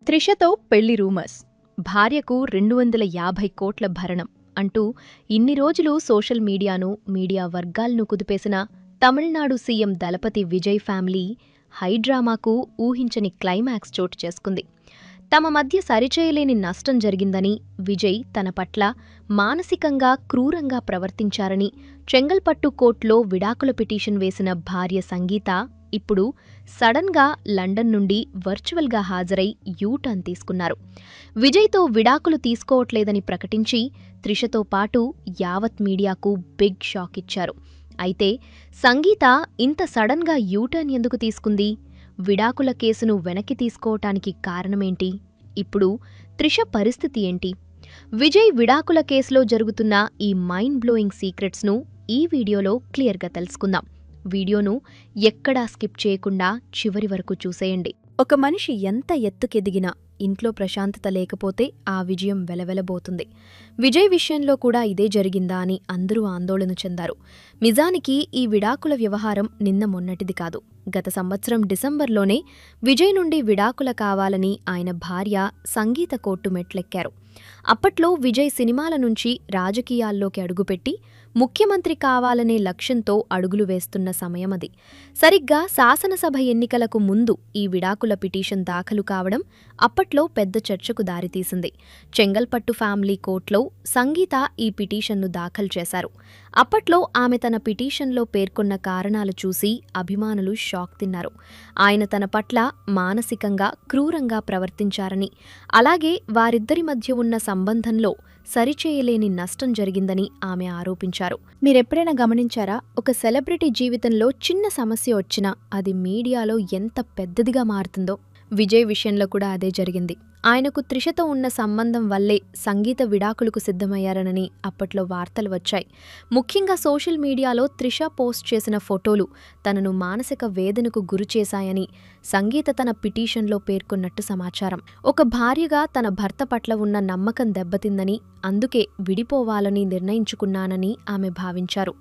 త్రిషతో పెళ్లి రూమర్స్. భార్యకు 250 కోట్ల భరణం అంటూ ఇన్ని రోజులు సోషల్ మీడియాను, మీడియా వర్గాలను కుదిపేసిన తమిళనాడు సీఎం దళపతి విజయ్ ఫ్యామిలీ హైడ్రామాకు ఊహించని క్లైమాక్స్ చోటు చేసుకుంది. తమ మధ్య సరిచేయలేని నష్టం జరిగిందని, విజయ్ తన పట్ల మానసికంగా క్రూరంగా ప్రవర్తించారని చెంగల్పట్టు కోర్టులో విడాకుల పిటిషన్ వేసిన భార్య సంగీత ఇప్పుడు సడన్గా లండన్ నుండి వర్చువల్గా హాజరై యూటర్న్ తీసుకున్నారు. విజయ్తో విడాకులు తీసుకోవట్లేదని ప్రకటించి త్రిషతో పాటు యావత్ మీడియాకు బిగ్ షాక్ ఇచ్చారు. అయితే సంగీత ఇంత సడన్గా యూటర్న్ ఎందుకు తీసుకుంది? విడాకుల కేసును వెనక్కి తీసుకోవటానికి కారణమేంటి? ఇప్పుడు త్రిష పరిస్థితి ఏంటి? విజయ్ విడాకుల కేసులో జరుగుతున్న ఈ మైండ్ బ్లోయింగ్ సీక్రెట్స్ను ఈ వీడియోలో క్లియర్గా తెలుసుకుందాం. వీడియోను ఎక్కడా స్కిప్ చేయకుండా చివరి వరకు చూసేయండి. ఒక మనిషి ఎంత ఎత్తుకెదిగినా ఇంట్లో ప్రశాంతత లేకపోతే ఆ విజయం వెలవెలబోతుంది. విజయ్ విషయంలో కూడా ఇదే జరిగిందా అని అందరూ ఆందోళన చెందారు. నిజానికి ఈ విడాకుల వ్యవహారం నిన్న మొన్నటిది కాదు. గత సంవత్సరం డిసెంబర్లోనే విజయ్ నుండి విడాకుల కావాలని ఆయన భార్య సంగీత కోర్టు మెట్లెక్కారు. అప్పట్లో విజయ్ సినిమాల నుంచి రాజకీయాల్లోకి అడుగుపెట్టి ముఖ్యమంత్రి కావాలనే లక్ష్యంతో అడుగులు వేస్తున్న సమయమది. సరిగ్గా శాసనసభ ఎన్నికలకు ముందు ఈ విడాకుల పిటిషన్ దాఖలు కావడం అప్పట్లో పెద్ద చర్చకు దారితీసింది. చెంగల్పట్టు ఫ్యామిలీ కోర్టులో సంగీత ఈ పిటిషన్ను దాఖలు చేశారు. అప్పట్లో ఆమె తన పిటిషన్లో పేర్కొన్న కారణాలు చూసి అభిమానులు షాక్ తిన్నారు. ఆయన తన పట్ల మానసికంగా క్రూరంగా ప్రవర్తించారని, అలాగే వారిద్దరి మధ్య ఉన్న సంబంధంలో సరిచేయలేని నష్టం జరిగిందని ఆమె ఆరోపించారు. మీరెప్పుడైనా గమనించారా? ఒక సెలబ్రిటీ జీవితంలో చిన్న సమస్య వచ్చినా అది మీడియాలో ఎంత పెద్దదిగా మారుతుందో? విజయ్ విషయంలో కూడా అదే జరిగింది. ఆయనకు త్రిషతో ఉన్న సంబంధం వల్లే సంగీత విడాకులకు సిద్ధమయ్యారనని అప్పట్లో వార్తలు వచ్చాయి. ముఖ్యంగా సోషల్ మీడియాలో త్రిష పోస్ట్ చేసిన ఫోటోలు తనను మానసిక వేదనకు గురిచేశాయని సంగీత తన పిటిషన్లో పేర్కొన్నట్టు సమాచారం. ఒక భార్యగా తన భర్త పట్ల ఉన్న నమ్మకం దెబ్బతిందని, అందుకే విడిపోవాలని నిర్ణయించుకున్నానని ఆమె భావించారు.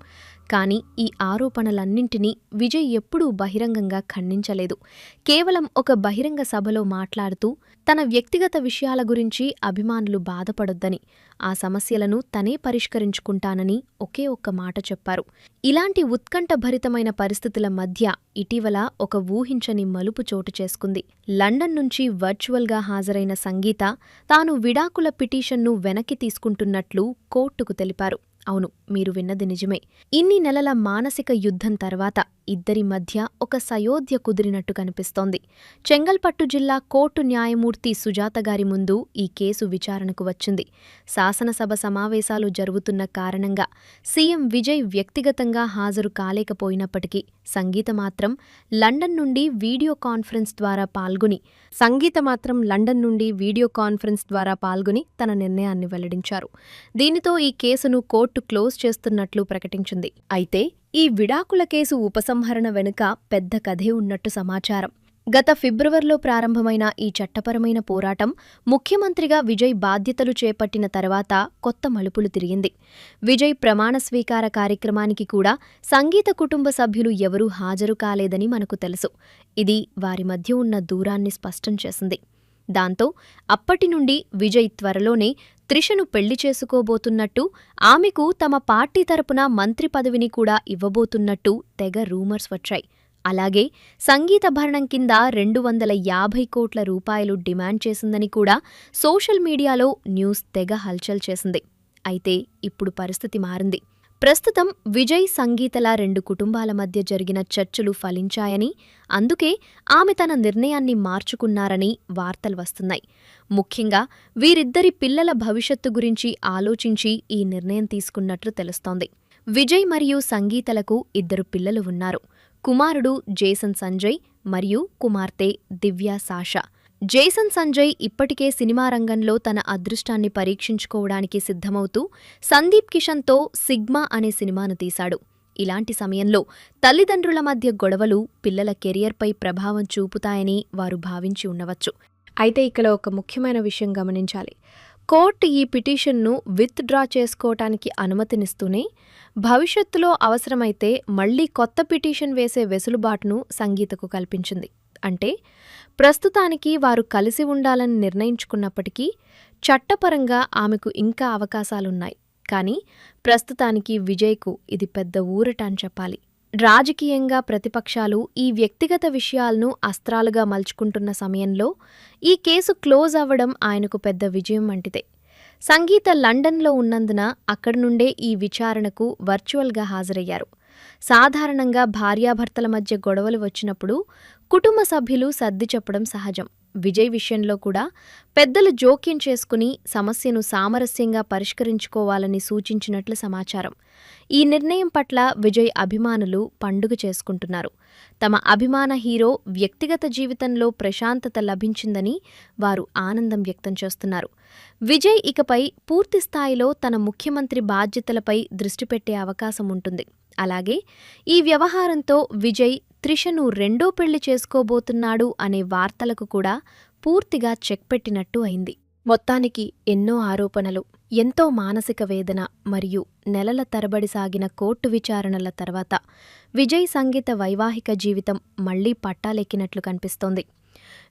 కానీ ఈ ఆరోపణలన్నింటినీ విజయ్ ఎప్పుడూ బహిరంగంగా ఖండించలేదు. కేవలం ఒక బహిరంగ సభలో మాట్లాడుతూ తన వ్యక్తిగత విషయాల గురించి అభిమానులు బాధపడొద్దని, ఆ సమస్యలను తనే పరిష్కరించుకుంటానని ఒకే ఒక్క మాట చెప్పారు. ఇలాంటి ఉత్కంఠభరితమైన పరిస్థితుల మధ్య ఇటీవల ఒక ఊహించని మలుపు చోటు చేసుకుంది. లండన్ నుంచి వర్చువల్గా హాజరైన సంగీత తాను విడాకుల పిటిషన్ను వెనక్కి తీసుకుంటున్నట్లు కోర్టుకు తెలిపారు. అవును, మీరు విన్నది నిజమే. ఇన్ని నెలల మానసిక యుద్ధం తర్వాత ఇద్దరి మధ్య ఒక సయోధ్య కుదిరినట్టు కనిపిస్తోంది. చెంగల్పట్టు జిల్లా కోర్టు న్యాయమూర్తి సుజాత గారి ముందు ఈ కేసు విచారణకు వచ్చింది. శాసనసభ సమావేశాలు జరుగుతున్న కారణంగా సీఎం విజయ్ వ్యక్తిగతంగా హాజరు కాలేకపోయినప్పటికీ సంగీత మాత్రం లండన్ నుండి వీడియో కాన్ఫరెన్స్ ద్వారా పాల్గొని తన నిర్ణయాన్ని వెల్లడించారు. దీనితో ఈ కేసును కోర్టు క్లోజ్ చేస్తున్నట్లు ప్రకటించింది. అయితే ఈ విడాకుల కేసు ఉపసంహరణ వెనుక పెద్ద కథే ఉన్నట్టు సమాచారం. గత ఫిబ్రవరిలో ప్రారంభమైన ఈ చట్టపరమైన పోరాటం ముఖ్యమంత్రిగా విజయ్ బాధ్యతలు చేపట్టిన తర్వాత కొత్త మలుపులు తిరిగింది. విజయ్ ప్రమాణ స్వీకార కార్యక్రమానికి కూడా సంగీత కుటుంబ సభ్యులు ఎవరూ హాజరు కాలేదని మనకు తెలుసు. ఇది వారి మధ్య ఉన్న దూరాన్ని స్పష్టం చేసింది. దాంతో అప్పటి నుండి విజయ్ త్వరలోనే త్రిషను పెళ్లి చేసుకోబోతున్నట్టు, ఆమెకు తమ పార్టీ తరపున మంత్రి పదవిని కూడా ఇవ్వబోతున్నట్టు తెగ రూమర్స్ వచ్చాయి. అలాగే సంగీత భరణం కింద 250 కోట్ల రూపాయలు డిమాండ్ చేసిందని కూడా సోషల్ మీడియాలో న్యూస్ తెగ హల్చల్ చేసింది. అయితే ఇప్పుడు పరిస్థితి మారింది. ప్రస్తుతం విజయ్ సంగీతల 2 కుటుంబాల మధ్య జరిగిన చర్చలు ఫలించాయని, అందుకే ఆమె తన నిర్ణయాన్ని మార్చుకున్నారని వార్తలు వస్తున్నాయి. ముఖ్యంగా వీరిద్దరి పిల్లల భవిష్యత్తు గురించి ఆలోచించి ఈ నిర్ణయం తీసుకున్నట్లు తెలుస్తోంది. విజయ్ మరియు సంగీతలకు 2 పిల్లలు ఉన్నారు. కుమారుడు జేసన్ సంజయ్ మరియు కుమార్తె దివ్యా సాషా. జేసన్ సంజయ్ ఇప్పటికే సినిమా రంగంలో తన అదృష్టాన్ని పరీక్షించుకోవడానికి సిద్ధమవుతూ సందీప్ కిషన్తో సిగ్మా అనే సినిమాను తీశాడు. ఇలాంటి సమయంలో తల్లిదండ్రుల మధ్య గొడవలు పిల్లల కెరియర్పై ప్రభావం చూపుతాయని వారు భావించి ఉండవచ్చు. అయితే ఇక్కడ ఒక ముఖ్యమైన విషయం గమనించాలి. కోర్టు ఈ పిటిషన్ను విత్ డ్రా చేసుకోవటానికి అనుమతినిస్తూనే భవిష్యత్తులో అవసరమైతే మళ్లీ కొత్త పిటిషన్ వేసే వెసులుబాటును సంగీతకు కల్పించింది. అంటే ప్రస్తుతానికి వారు కలిసి ఉండాలని నిర్ణయించుకున్నప్పటికీ చట్టపరంగా ఆమెకు ఇంకా అవకాశాలున్నాయి. కానీ ప్రస్తుతానికి విజయ్కు ఇది పెద్ద ఊరట అని చెప్పాలి. రాజకీయంగా ప్రతిపక్షాలు ఈ వ్యక్తిగత విషయాలను అస్త్రాలుగా మలుచుకుంటున్న సమయంలో ఈ కేసు క్లోజ్ అవ్వడం ఆయనకు పెద్ద విజయం వంటిదే. సంగీత లండన్లో ఉన్నందున అక్కడి నుండే ఈ విచారణకు వర్చువల్గా హాజరయ్యారు. సాధారణంగా భార్యాభర్తల మధ్య గొడవలు వచ్చినప్పుడు కుటుంబ సభ్యులు సర్ది చెప్పడం సహజం. విజయ్ విషయంలో కూడా పెద్దలు జోక్యం చేసుకుని సమస్యను సామరస్యంగా పరిష్కరించుకోవాలని సూచించినట్లు సమాచారం. ఈ నిర్ణయం పట్ల విజయ్ అభిమానులు పండుగ చేసుకుంటున్నారు. తమ అభిమాన హీరో వ్యక్తిగత జీవితంలో ప్రశాంతత లభించిందని వారు ఆనందం వ్యక్తం చేస్తున్నారు. విజయ్ ఇకపై పూర్తిస్థాయిలో తన ముఖ్యమంత్రి బాధ్యతలపై దృష్టి పెట్టే అవకాశం ఉంటుంది. అలాగే ఈ వ్యవహారంతో విజయ్ త్రిషను రెండో పెళ్లి చేసుకోబోతున్నాడు అనే వార్తలకు కూడా పూర్తిగా చెక్ పెట్టినట్టు అయింది. మొత్తానికి ఎన్నో ఆరోపణలు, ఎంతో మానసిక వేదన మరియు నెలల తరబడి సాగిన కోర్టు విచారణల తర్వాత విజయ్ సంగీత వైవాహిక జీవితం మళ్లీ పట్టాలెక్కినట్లు కనిపిస్తోంది.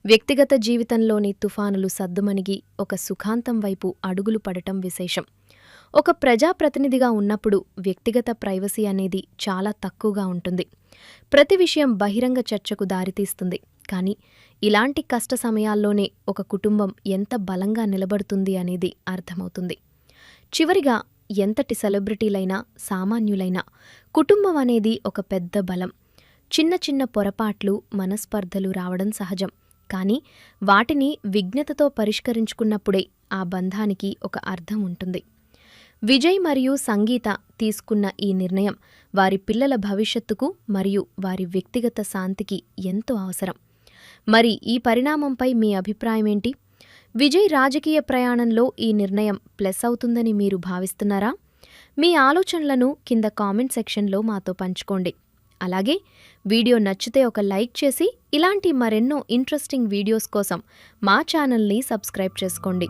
వ్యక్తిగత జీవితంలోని తుఫానులు సద్దుమణిగి ఒక సుఖాంతం వైపు అడుగులు పడటం విశేషం. ఒక ప్రజాప్రతినిధిగా ఉన్నప్పుడు వ్యక్తిగత ప్రైవసీ అనేది చాలా తక్కువగా ఉంటుంది. ప్రతి విషయం బహిరంగ చర్చకు దారితీస్తుంది. కానీ ఇలాంటి కష్ట సమయాల్లోనే ఒక కుటుంబం ఎంత బలంగా నిలబడుతుంది అనేది అర్థమవుతుంది. చివరిగా ఎంతటి సెలబ్రిటీలైనా సామాన్యులైనా కుటుంబం అనేది ఒక పెద్ద బలం. చిన్న చిన్న పొరపాట్లు, మనస్పర్ధలు రావడం సహజం. కానీ వాటిని విజ్ఞతతో పరిష్కరించుకున్నప్పుడే ఆ బంధానికి ఒక అర్థం ఉంటుంది. విజయ్ మరియు సంగీత తీసుకున్న ఈ నిర్ణయం వారి పిల్లల భవిష్యత్తుకు మరియు వారి వ్యక్తిగత శాంతికి ఎంతో అవసరం. మరి ఈ పరిణామంపై మీ అభిప్రాయమేంటి? విజయ్ రాజకీయ ప్రయాణంలో ఈ నిర్ణయం ప్లస్ అవుతుందని మీరు భావిస్తున్నారా? మీ ఆలోచనలను కింద కామెంట్ సెక్షన్లో మాతో పంచుకోండి. అలాగే వీడియో నచ్చితే ఒక లైక్ చేసి ఇలాంటి మరెన్నో ఇంట్రెస్టింగ్ వీడియోస్ కోసం మా ఛానల్ని సబ్స్క్రైబ్ చేసుకోండి.